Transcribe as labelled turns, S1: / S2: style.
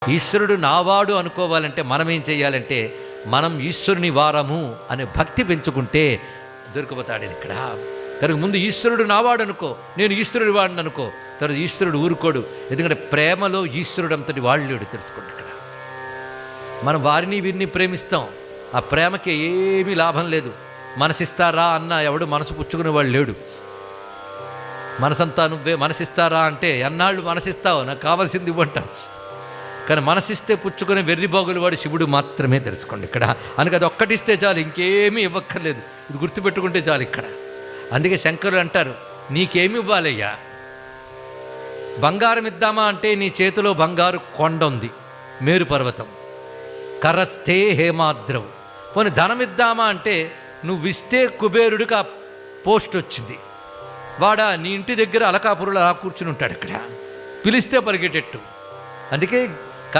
S1: ఈశ్వరుడు నావాడు అనుకోవాలంటే మనం ఏం చేయాలంటే మనం ఈశ్వరుని వారము అనే భక్తి పెంచుకుంటే దొరికిపోతాడు ఇక్కడ. కనుక ముందు ఈశ్వరుడు నావాడు అనుకో, నేను ఈశ్వరుడి వాడిని అనుకో. తర్వాత ఈశ్వరుడు ఊరుకోడు, ఎందుకంటే ప్రేమలో ఈశ్వరుడు అంతటి వాళ్ళేడు తెలుసుకోండి. ఇక్కడ మనం వారిని వీరిని ప్రేమిస్తాం, ఆ ప్రేమకి ఏమీ లాభం లేదు. మనసిస్తారా అన్న ఎవడు మనసు పుచ్చుకునే వాళ్ళు లేడు. మనసంతా నువ్వే, మనసిస్తారా అంటే ఎన్నాళ్ళు మనసిస్తావు, నాకు కావాల్సింది ఇవ్వంటావు. కానీ మనసిస్తే పుచ్చుకునే వెర్రిబాగులు వాడు శివుడు మాత్రమే తెలుసుకోండి ఇక్కడ. అందుకే అది ఒక్కటిస్తే చాలు, ఇంకేమీ ఇవ్వక్కర్లేదు. ఇది గుర్తుపెట్టుకుంటే చాలు ఇక్కడ. అందుకే శంకరులు అంటారు, నీకేమి ఇవ్వాలయ్యా? బంగారం ఇద్దామా అంటే నీ చేతిలో బంగారు కొండ ఉంది, మేరు పర్వతం. కరస్థే హేమాద్రవు. పోనీ ధనం ఇద్దామా అంటే నువ్వు ఇస్తే కుబేరుడికి ఆ పోస్ట్ వచ్చింది, వాడా నీ ఇంటి దగ్గర అలకాపురులు అలా కూర్చుని ఉంటాడు ఇక్కడ, పిలిస్తే పరిగెట్టేట్టు. అందుకే